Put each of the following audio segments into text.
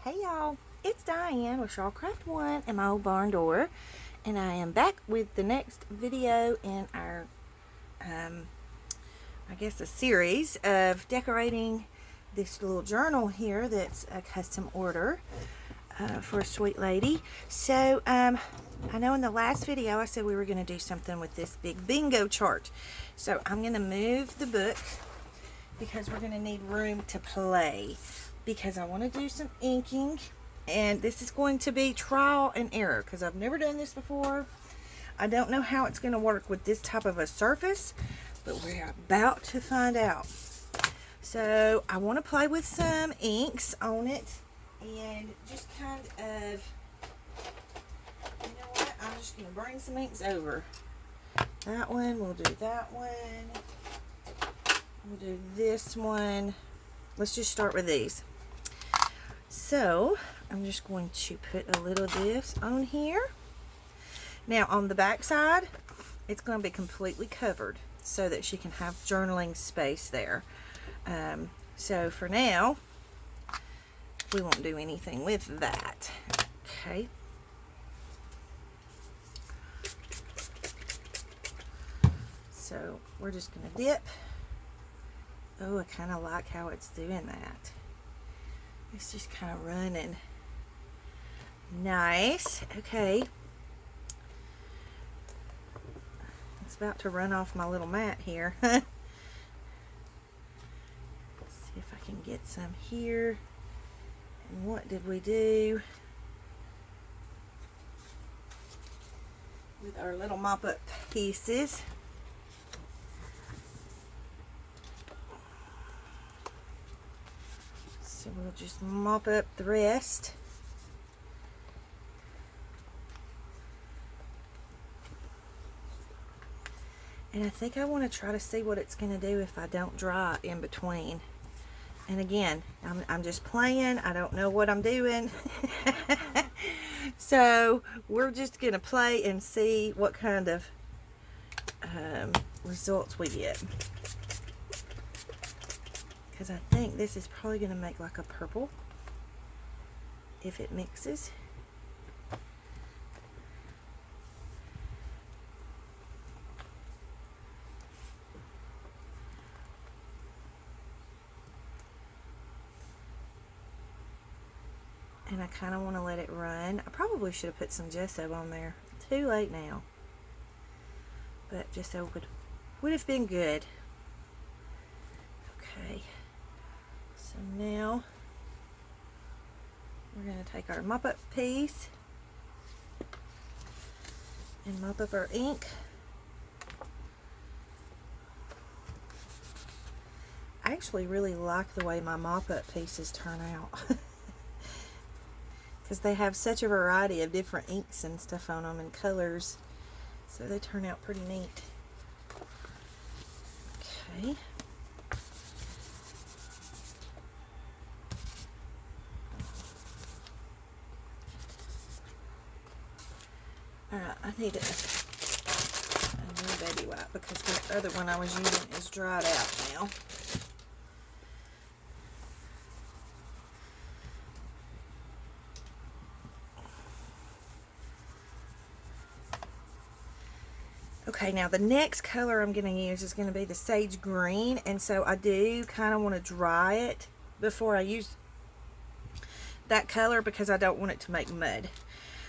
Hey y'all, it's Diane with Shawcraft One and my old barn door, and I am back with the next video in our, I guess a series of decorating this little journal here that's a custom order for a sweet lady. So, I know in the last video I said we were going to do something with this big bingo chart. So I'm going to move the book because we're going to need room to play, because I want to do some inking, and this is going to be trial and error because I've never done this before. I don't know how it's going to work with this type of a surface, but we're about to find out. So I want to play with some inks on it and just kind of, you know what, I'm just going to bring some inks over. That one, we'll do that one. We'll do this one. Let's just start with these. So I'm just going to put a little of this on here. Now on the back side, it's going to be completely covered so that she can have journaling space there. So for now, we won't do anything with that. Okay. So we're just going to dip. Oh, I kind of like how it's doing that. It's just kind of running. Nice. Okay. It's about to run off my little mat here. Let's see if I can get some here. And what did we do with our little mop-up pieces? So we'll just mop up the rest. And I think I want to try to see what it's going to do if I don't dry in between. And again, I'm just playing. I don't know what I'm doing. So we're just going to play and see what kind of results we get. Because I think this is probably going to make like a purple if it mixes. And I kind of want to let it run. I probably should have put some gesso on there. Too late now. But gesso would have been good. Okay. So now we're going to take our mop-up piece and mop up our ink. I actually really like the way my mop-up pieces turn out. Because they have such a variety of different inks and stuff on them and colors. So they turn out pretty neat. Okay. Alright, I need a new baby wipe because the other one I was using is dried out now. Okay, now the next color I'm going to use is going to be the sage green, and so I do kind of want to dry it before I use that color because I don't want it to make mud.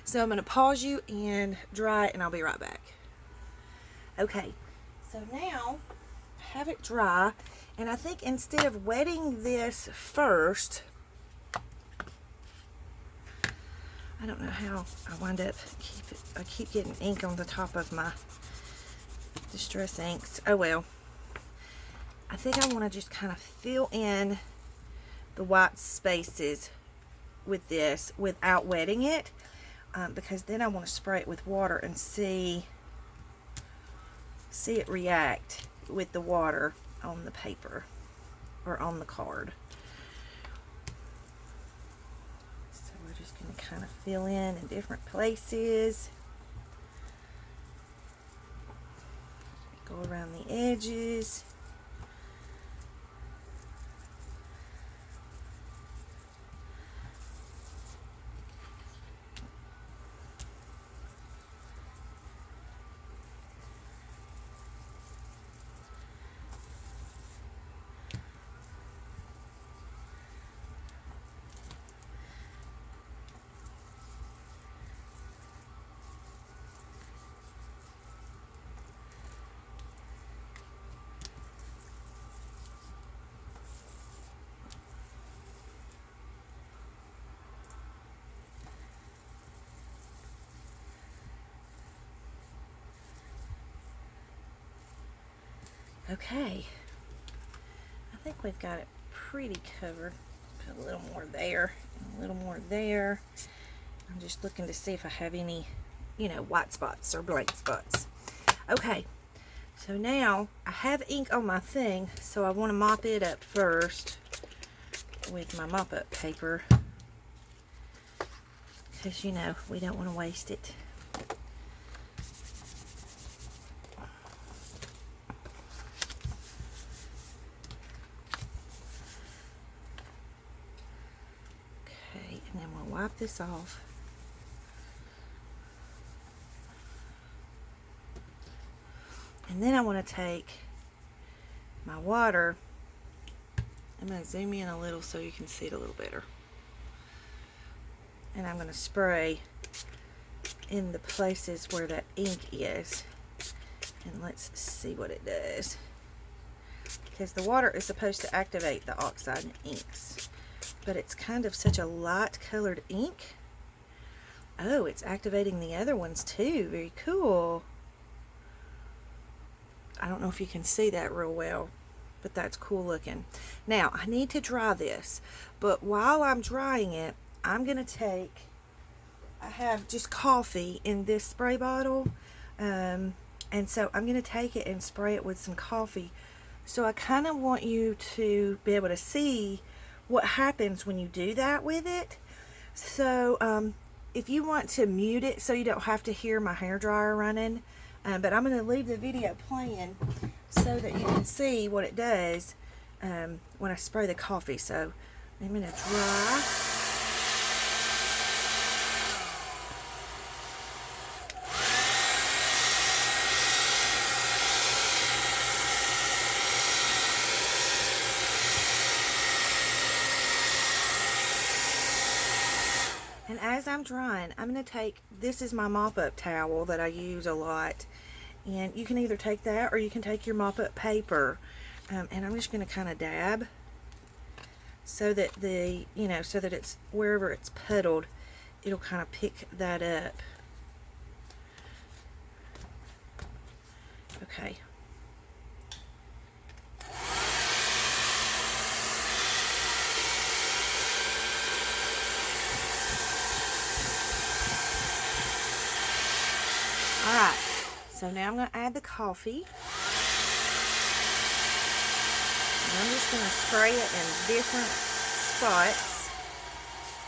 So I'm going to pause you and dry it, and I'll be right back. Okay, so now I have it dry, and I think instead of wetting this first, I don't know how I wind up I keep getting ink on the top of my Distress inks. Oh well. I think I want to just kind of fill in the white spaces with this without wetting it, because then I want to spray it with water and see it react with the water on the paper or on the card. So we're just going to kind of fill in different places. Go around the edges. Okay, I think we've got it pretty covered. Put a little more there, and a little more there. I'm just looking to see if I have any, white spots or blank spots. Okay, so now I have ink on my thing, so I want to mop it up first with my mop-up paper, because we don't want to waste it. Okay, and then we'll wipe this off. And then I want to take my water. I'm going to zoom in a little so you can see it a little better. And I'm going to spray in the places where that ink is. And let's see what it does. Because the water is supposed to activate the oxide inks. But it's kind of such a light colored ink. Oh, it's activating the other ones too. Very cool. I don't know if you can see that real well, but that's cool looking. Now, I need to dry this, but while I'm drying it, I'm going to I have just coffee in this spray bottle, and so I'm going to take it and spray it with some coffee. So I kind of want you to be able to see what happens when you do that with it. So if you want to mute it so you don't have to hear my hairdryer running, but I'm going to leave the video playing so that you can see what it does when I spray the coffee. So I'm going to dry. And as I'm drying, I'm going to take, this is my mop-up towel that I use a lot. And you can either take that or you can take your mop-up paper. And I'm just going to kind of dab so that so that it's wherever it's puddled, it'll kind of pick that up. Okay. Alright, so now I'm going to add the coffee. And I'm just going to spray it in different spots.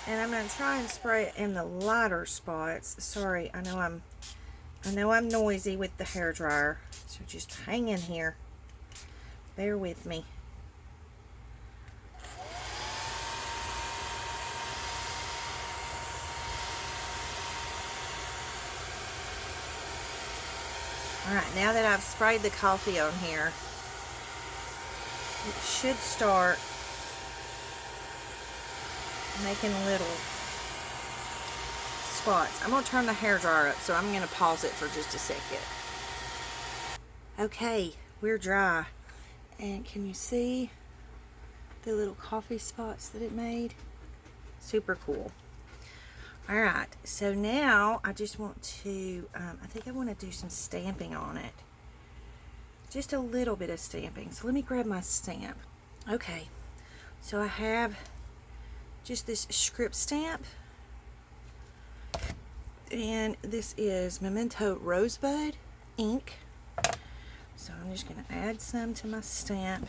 And I'm going to try and spray it in the lighter spots. Sorry, I know I'm noisy with the hairdryer. So just hang in here. Bear with me. Alright, now that I've sprayed the coffee on here, it should start making little spots. I'm going to turn the hairdryer up, so I'm going to pause it for just a second. Okay, we're dry. And can you see the little coffee spots that it made? Super cool. Alright, so now I just want to, I think I want to do some stamping on it. Just a little bit of stamping. So let me grab my stamp. Okay, so I have just this script stamp. And this is Memento Rosebud ink. So I'm just going to add some to my stamp.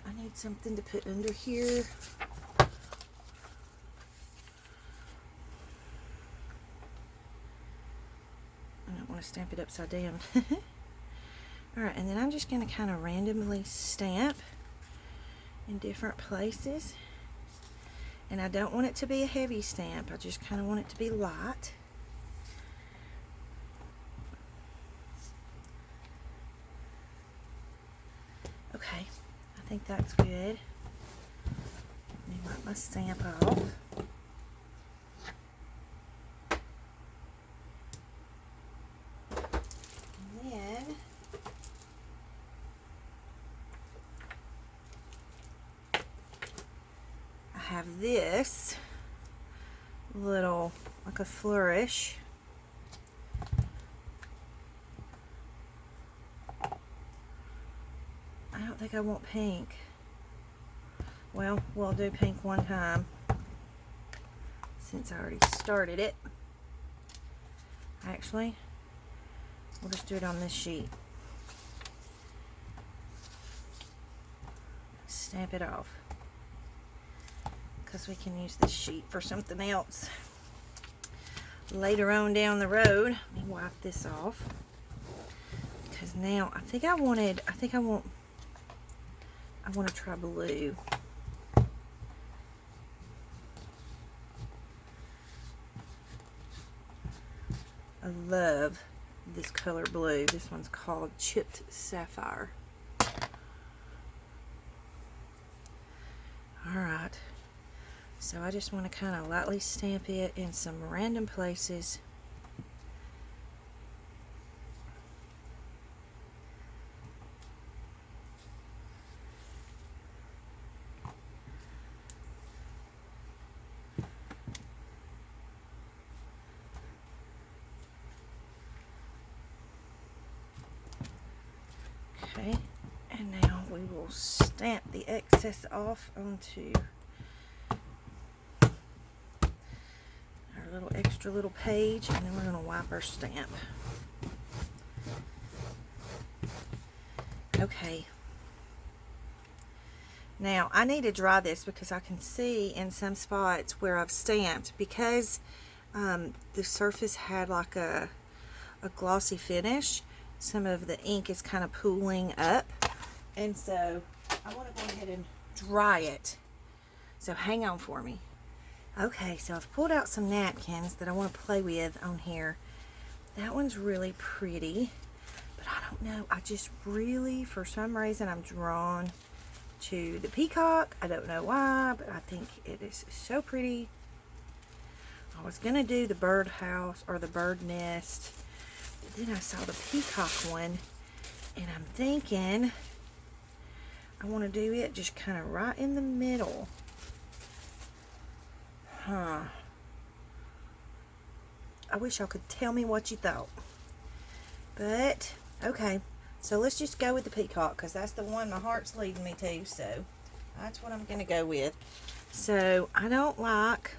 I need something to put under here. I don't want to stamp it upside down. Alright, and then I'm just going to kind of randomly stamp in different places. And I don't want it to be a heavy stamp. I just kind of want it to be light. Okay, I think that's good. Let me wipe my stamp off. And then have this little, like a flourish. I don't think I want pink. Well, we'll do pink one time since I already started it. Actually, we'll just do it on this sheet. Stamp it off, because we can use this sheet for something else later on down the road. Let me wipe this off, because now I want to try blue. I love this color blue. This one's called Chipped Sapphire. Alright, so I just want to kind of lightly stamp it in some random places. Okay, and now we will stamp the excess off onto our little extra little page, and then we're going to wipe our stamp. Okay. Now I need to dry this, because I can see in some spots where I've stamped, because the surface had like a glossy finish, some of the ink is kind of pooling up, and so I want to go ahead and dry it. So hang on for me. Okay, so I've pulled out some napkins that I want to play with on here. That one's really pretty, but I don't know, I just really, for some reason, I'm drawn to the peacock. I don't know why, but I think it is so pretty. I was gonna do the birdhouse or the bird nest, but then I saw the peacock one, and I'm thinking I want to do it just kind of right in the middle. I wish y'all could tell me what you thought. But, okay. So let's just go with the peacock, because that's the one my heart's leading me to. So, that's what I'm going to go with. So, I don't like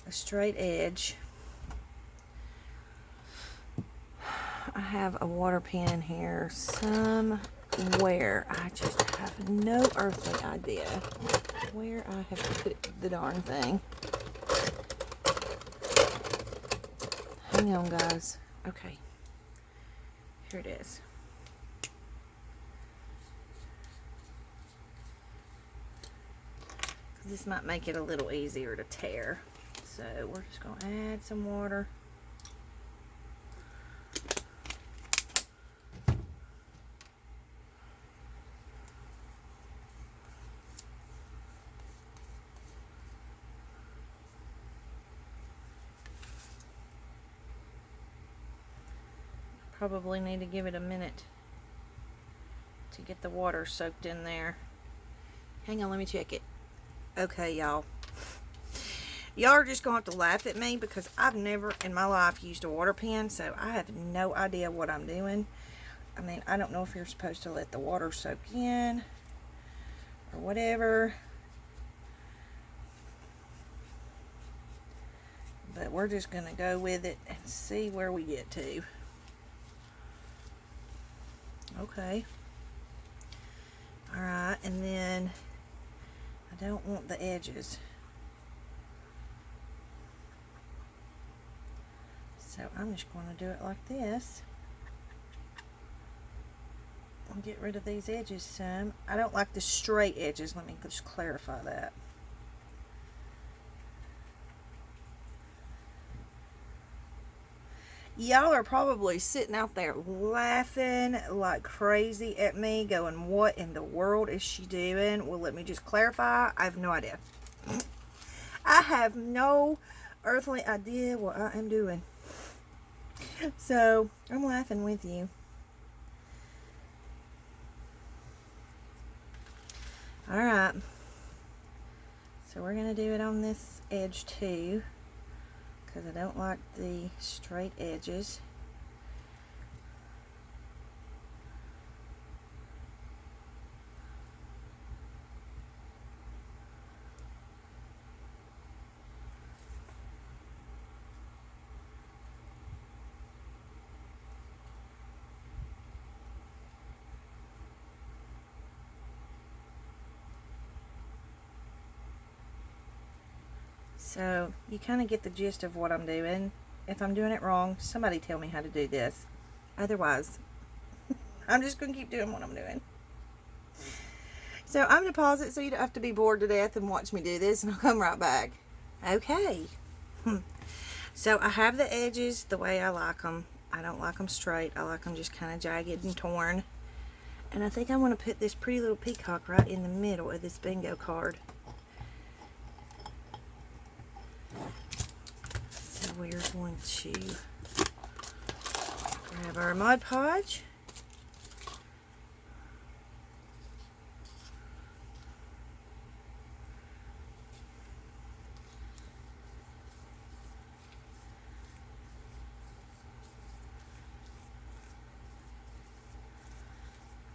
a straight edge. I have a water pen here somewhere. I just have no earthly idea where I have put the darn thing. Hang on, guys. Okay. Here it is. This might make it a little easier to tear. So we're just going to add some water. Probably need to give it a minute to get the water soaked in there. Hang on, let me check it. Okay, y'all. Y'all are just going to have to laugh at me, because I've never in my life used a water pen, so I have no idea what I'm doing. I mean, I don't know if you're supposed to let the water soak in or whatever. But we're just going to go with it and see where we get to. Okay. Alright, and then I don't want the edges. So I'm just going to do it like this. And get rid of these edges some. I don't like the straight edges. Let me just clarify that. Y'all are probably sitting out there laughing like crazy at me, going, what in the world is she doing? Well, let me just clarify. I have no idea. I have no earthly idea what I am doing. So, I'm laughing with you. Alright. So we're going to do it on this edge too, because I don't like the straight edges. So you kind of get the gist of what I'm doing. If I'm doing it wrong, somebody tell me how to do this. Otherwise, I'm just going to keep doing what I'm doing. So I'm going to pause it so you don't have to be bored to death and watch me do this, and I'll come right back. Okay. So I have the edges the way I like them. I don't like them straight. I like them just kind of jagged and torn. And I think I want to put this pretty little peacock right in the middle of this bingo card. So we're going to grab our Mod Podge.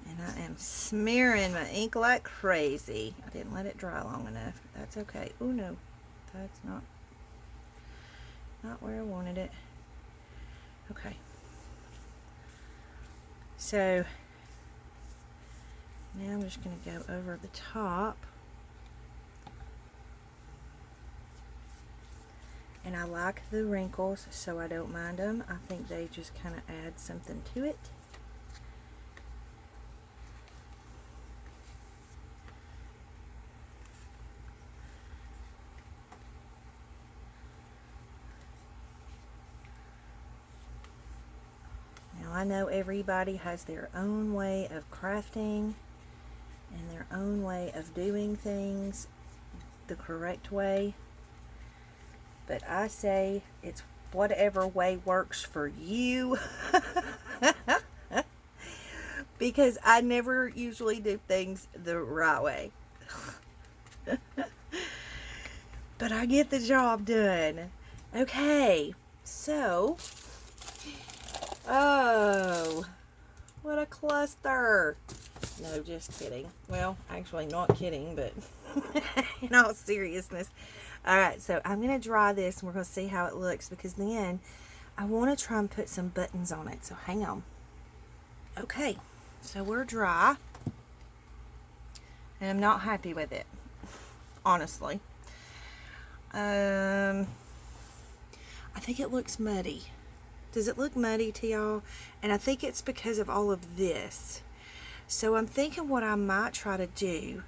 And I am smearing my ink like crazy. I didn't let it dry long enough. That's okay. Oh no, that's not where I wanted it. Okay. So now I'm just going to go over the top. And I like the wrinkles, so I don't mind them. I think they just kind of add something to it. I know everybody has their own way of crafting and their own way of doing things the correct way, but I say it's whatever way works for you. Because I never usually do things the right way. But I get the job done. Okay, so oh, what a cluster. No, just kidding. Well, actually not kidding, but in all seriousness. Alright, so I'm going to dry this and we're going to see how it looks, because then I want to try and put some buttons on it. So hang on. Okay, so we're dry. And I'm not happy with it, honestly. I think it looks muddy. Does it look muddy to y'all? And I think it's because of all of this. So I'm thinking what I might try to do.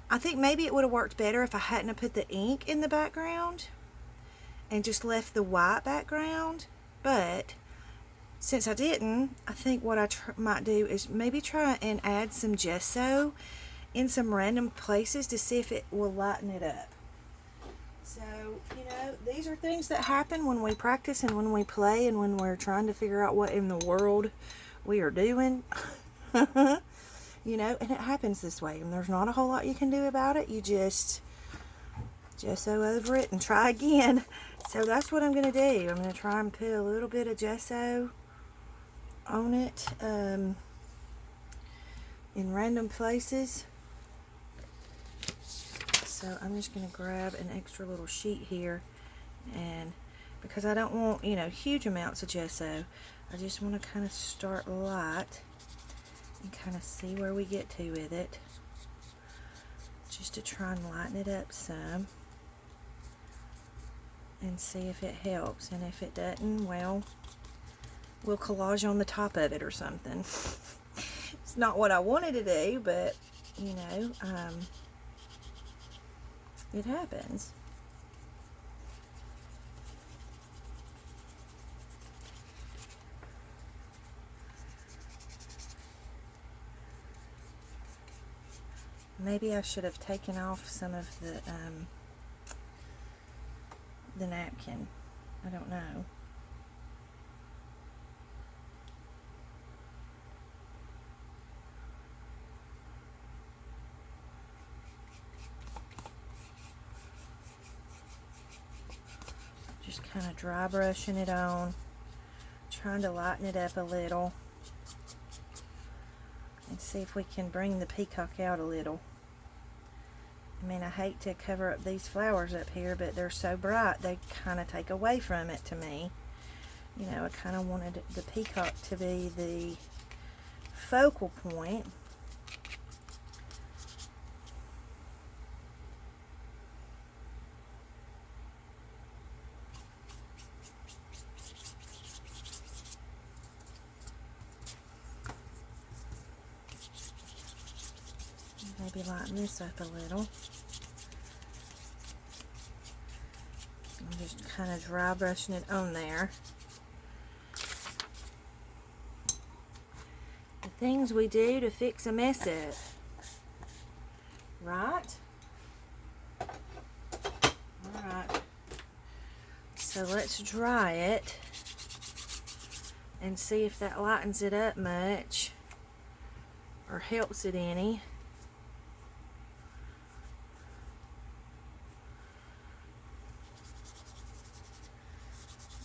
I think maybe it would have worked better if I hadn't put the ink in the background and just left the white background. But since I didn't, I think what I might do is maybe try and add some gesso in some random places to see if it will lighten it up. So, you know, these are things that happen when we practice and when we play and when we're trying to figure out what in the world we are doing. You know, and it happens this way, and there's not a whole lot you can do about it. You just gesso over it and try again. So that's what I'm going to do. I'm going to try and put a little bit of gesso on it in random places. So I'm just going to grab an extra little sheet here, and because I don't want, you know, huge amounts of gesso, I just want to kind of start light and kind of see where we get to with it, just to try and lighten it up some and see if it helps. And if it doesn't, well, we'll collage on the top of it or something. It's not what I wanted to do, but you know, it happens. Maybe I should have taken off some of the napkin. I don't know. Just kind of dry brushing it on, trying to lighten it up a little, and see if we can bring the peacock out a little. I mean, I hate to cover up these flowers up here, but they're so bright, they kind of take away from it to me. You know, I kind of wanted the peacock to be the focal point. Maybe lighten this up a little. I'm just kind of dry brushing it on there. The things we do to fix a mess up, right? Alright, so let's dry it and see if that lightens it up much or helps it any.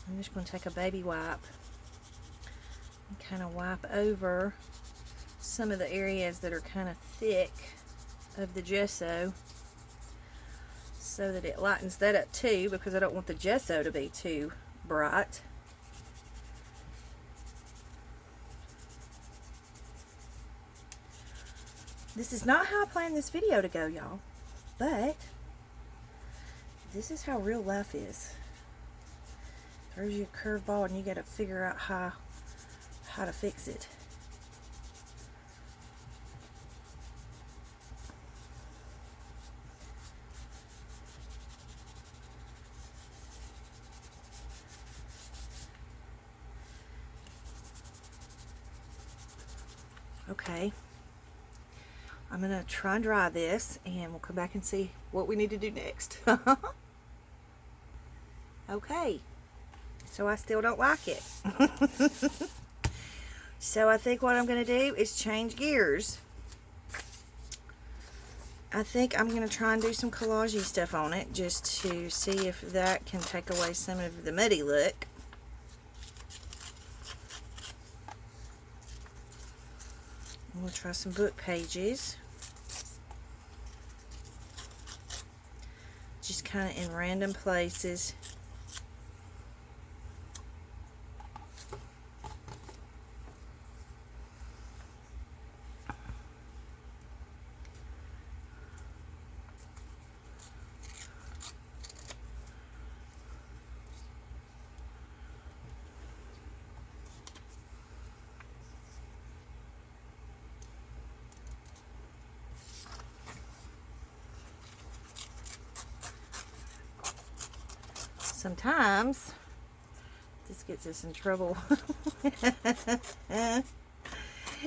I'm just going to take a baby wipe and kind of wipe over some of the areas that are kind of thick of the gesso so that it lightens that up too, because I don't want the gesso to be too bright. This is not how I planned this video to go, y'all, but this is how real life is. Throws you a curveball and you got to figure out how to fix it. Okay, I'm gonna try and dry this and we'll come back and see what we need to do next. Okay, so I still don't like it. So I think what I'm gonna do is change gears. I think I'm gonna try and do some collage-y stuff on it just to see if that can take away some of the muddy look. We'll try some book pages. Just kind of in random places. Sometimes this gets us in trouble.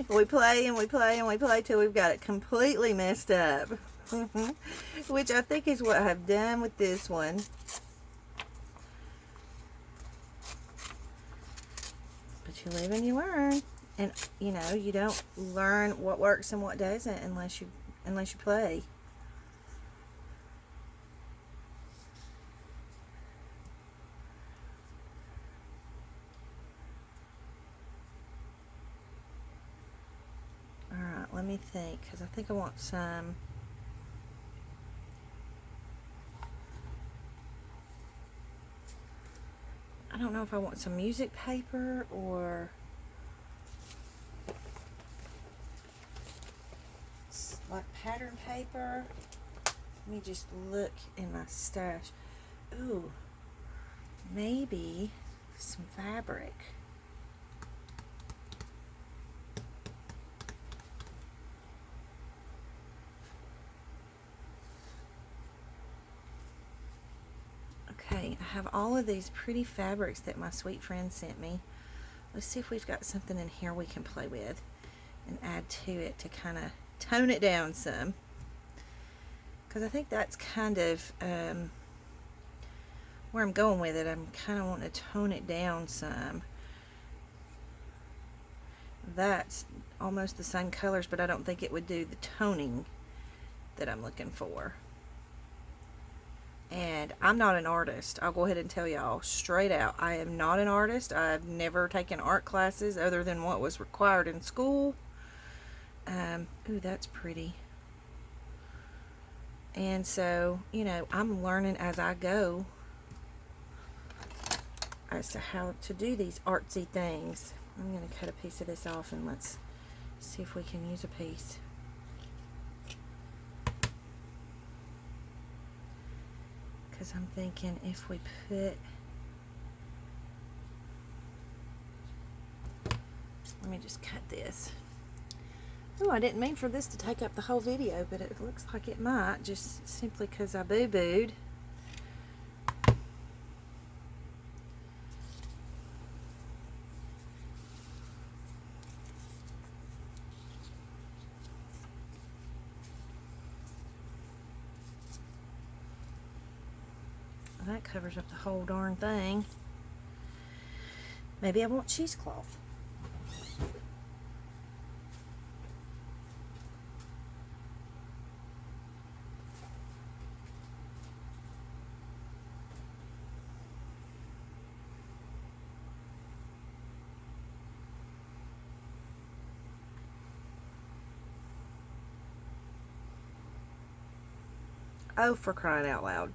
We play and we play and we play till we've got it completely messed up. Which I think is what I've done with this one. But you live and you learn. And you know, you don't learn what works and what doesn't unless you play. Let me think, because I think I want some I don't know if I want some music paper or like pattern paper. Let me just look in my stash. Ooh, maybe some fabric. Okay, I have all of these pretty fabrics that my sweet friend sent me. Let's see if we've got something in here we can play with and add to it to kind of tone it down some. Because I think that's kind of where I'm going with it. I'm kind of wanting to tone it down some. That's almost the same colors, but I don't think it would do the toning that I'm looking for. And I'm not an artist. I'll go ahead and tell y'all straight out. I am not an artist. I've never taken art classes other than what was required in school. Ooh, that's pretty. And so, you know, I'm learning as I go as to how to do these artsy things. I'm going to cut a piece of this off and let's see if we can use a piece. Because I'm thinking if we put, let me just cut this. Oh, I didn't mean for this to take up the whole video, but it looks like it might, just simply because I boo-booed. That covers up the whole darn thing. Maybe I want cheesecloth. Oh, for crying out loud.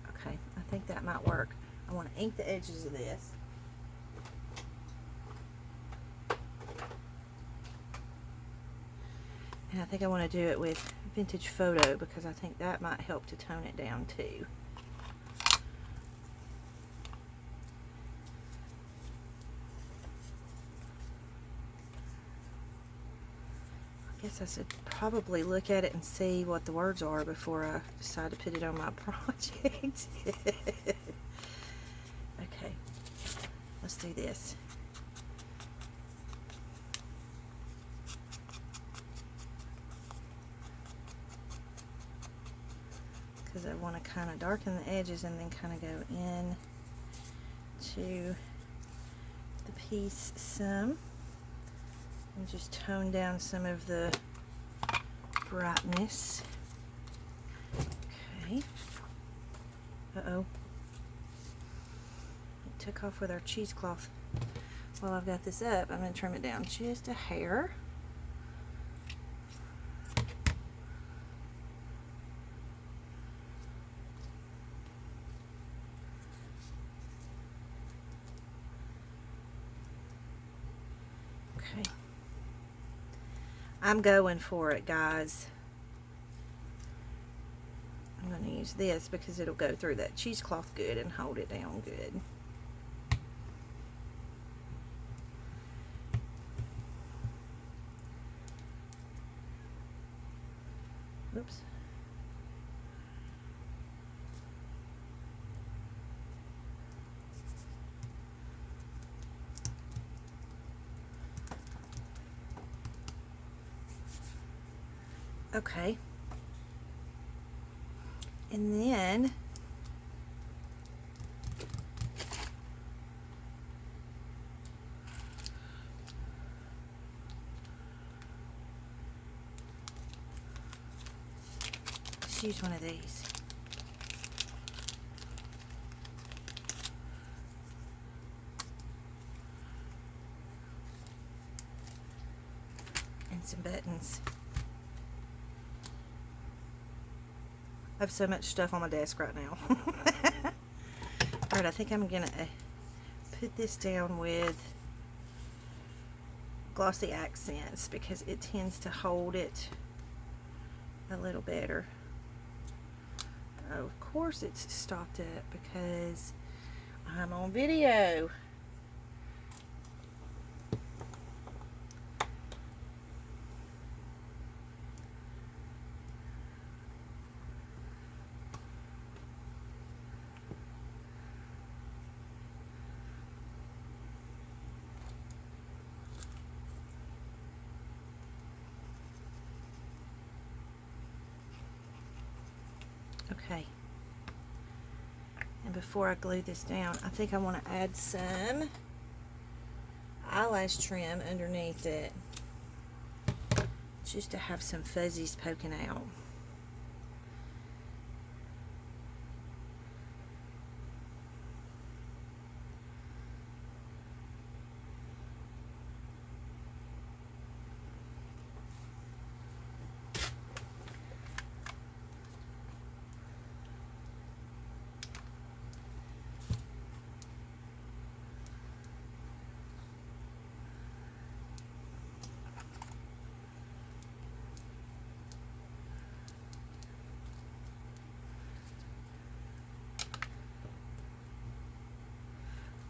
Okay, I think that might work. I want to ink the edges of this. And I think I want to do it with Vintage Photo because I think that might help to tone it down too. I guess I should probably look at it and see what the words are before I decide to put it on my project. Okay, let's do this. Because I want to kind of darken the edges and then kind of go in to the piece some and just tone down some of the brightness. Okay. Uh-oh. It took off with our cheesecloth. While I've got this up, I'm going to trim it down just a hair. Okay. I'm going for it, guys. I'm going to use this because it'll go through that cheesecloth good and hold it down good. Oops. Okay. And then let's use one of these. And some buttons. I have so much stuff on my desk right now. Alright, I think I'm gonna put this down with Glossy Accents because it tends to hold it a little better. Oh, of course it's stopped up because I'm on video. before I glue this down, I think I want to add some eyelash trim underneath it, just to have some fuzzies poking out.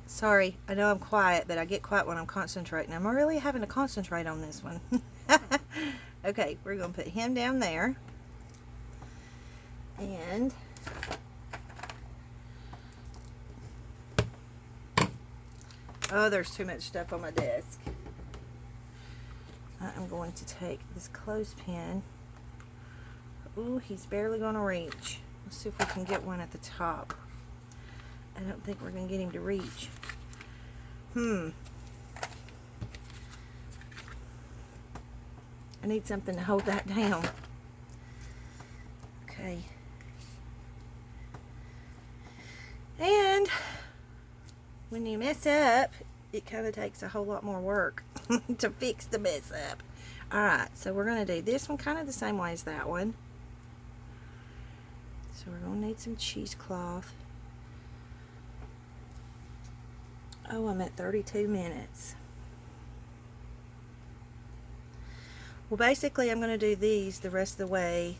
Sorry, I know I'm quiet, but I get quiet when I'm concentrating. I'm really having to concentrate on this one. Okay, we're going to put him down there. And oh, there's too much stuff on my desk. I'm going to take this clothespin. Ooh, he's barely going to reach. Let's see if we can get one at the top. I don't think we're going to get him to reach. I need something to hold that down. Okay. And when you mess up, it kind of takes a whole lot more work to fix the mess up. Alright, so we're going to do this one kind of the same way as that one. So we're going to need some cheesecloth. Oh, I'm at 32 minutes. Well, basically, I'm going to do these the rest of the way,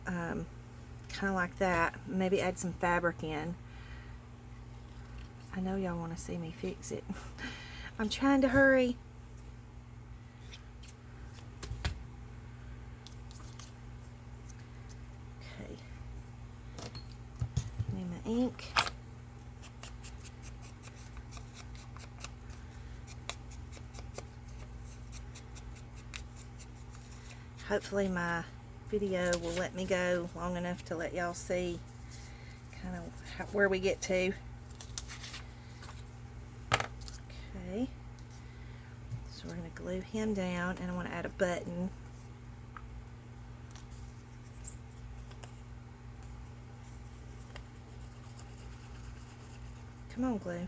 kind of like that. Maybe add some fabric in. I know y'all want to see me fix it. I'm trying to hurry. Okay. Need my ink. Hopefully my video will let me go long enough to let y'all see kind of where we get to. Okay, so we're going to glue him down, and I want to add a button. Come on, glue.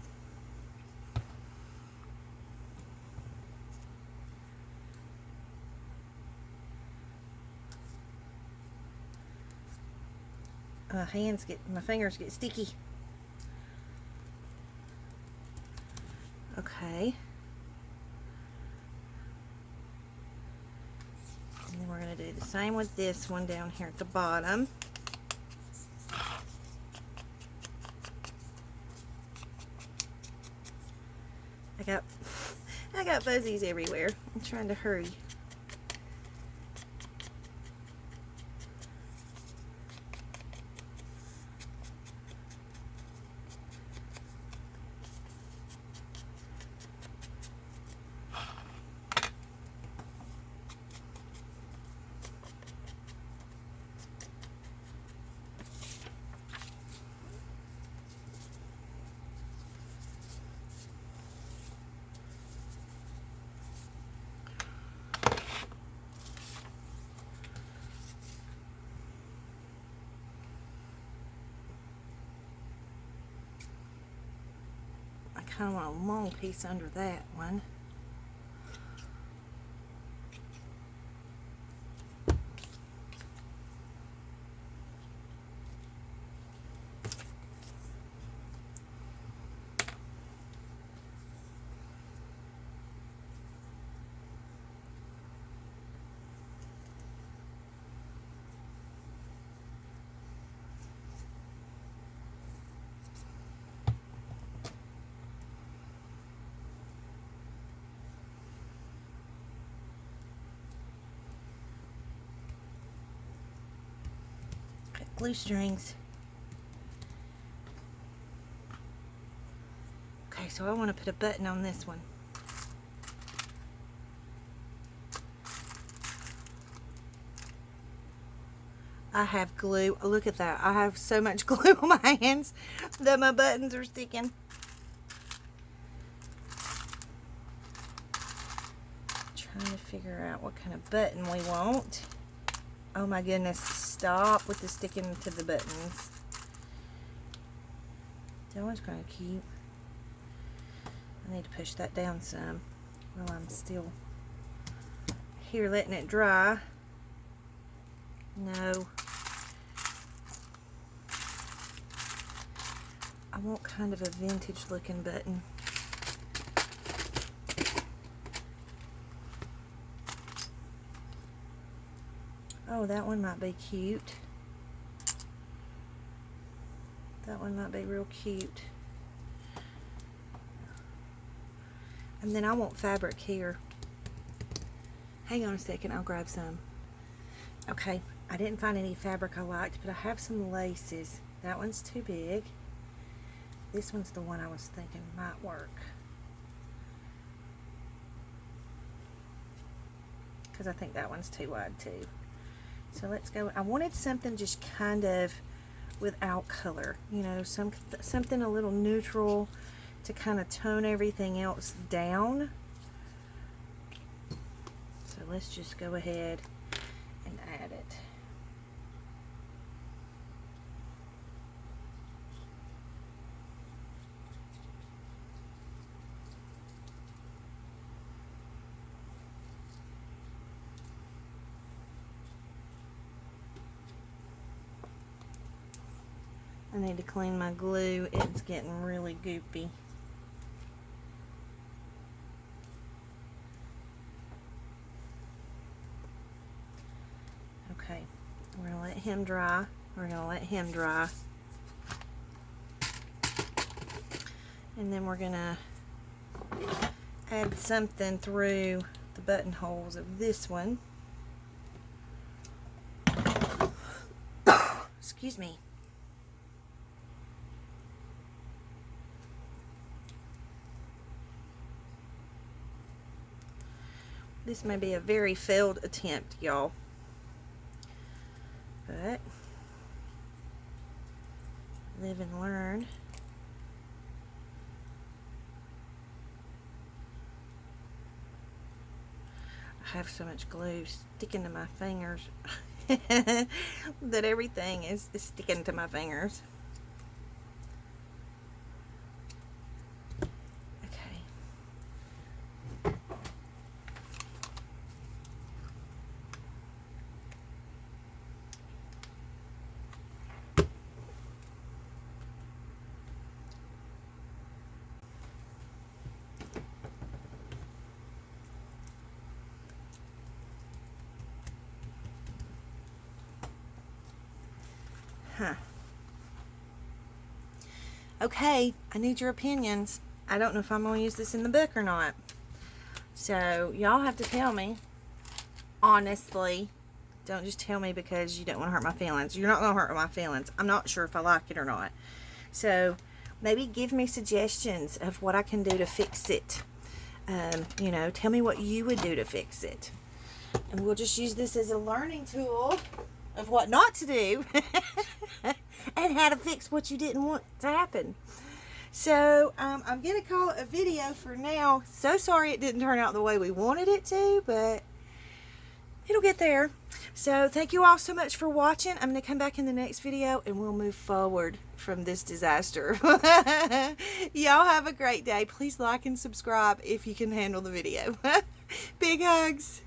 My fingers get sticky. Okay. And then we're going to do the same with this one down here at the bottom. I got fuzzies everywhere. I'm trying to hurry. I kind of want a long piece under that one. Glue strings. Okay, so I want to put a button on this one. I have glue. Look at that. I have so much glue on my hands that my buttons are sticking. Trying to figure out what kind of button we want. Oh my goodness, stop with the sticking to the buttons. That one's kind of cute. I need to push that down some while I'm still here letting it dry. No. I want kind of a vintage looking button. Oh, that one might be cute. That one might be real cute. And then I want fabric here. Hang on a second, I'll grab some. Okay, I didn't find any fabric I liked, but I have some laces. That one's too big. This one's the one I was thinking might work. Because I think that one's too wide too. So let's go. I wanted something just kind of without color, you know, something a little neutral to kind of tone everything else down. So let's just go ahead and add it. I need to clean my glue. It's getting really goopy. Okay, we're going to let him dry. We're going to let him dry. And then we're going to add something through the buttonholes of this one. Excuse me. This may be a very failed attempt, y'all. But live and learn. I have so much glue sticking to my fingers that everything is sticking to my fingers. Huh. Okay, I need your opinions. I don't know if I'm going to use this in the book or not. So, y'all have to tell me. Honestly. Don't just tell me because you don't want to hurt my feelings. You're not going to hurt my feelings. I'm not sure if I like it or not. So, maybe give me suggestions of what I can do to fix it. You know, tell me what you would do to fix it. And we'll just use this as a learning tool of what not to do and how to fix what you didn't want to happen. So I'm going to call it a video for now. So sorry it didn't turn out the way we wanted it to, but it'll get there. So thank you all so much for watching. I'm going to come back in the next video and we'll move forward from this disaster. Y'all have a great day. Please like and subscribe if you can handle the video. Big hugs.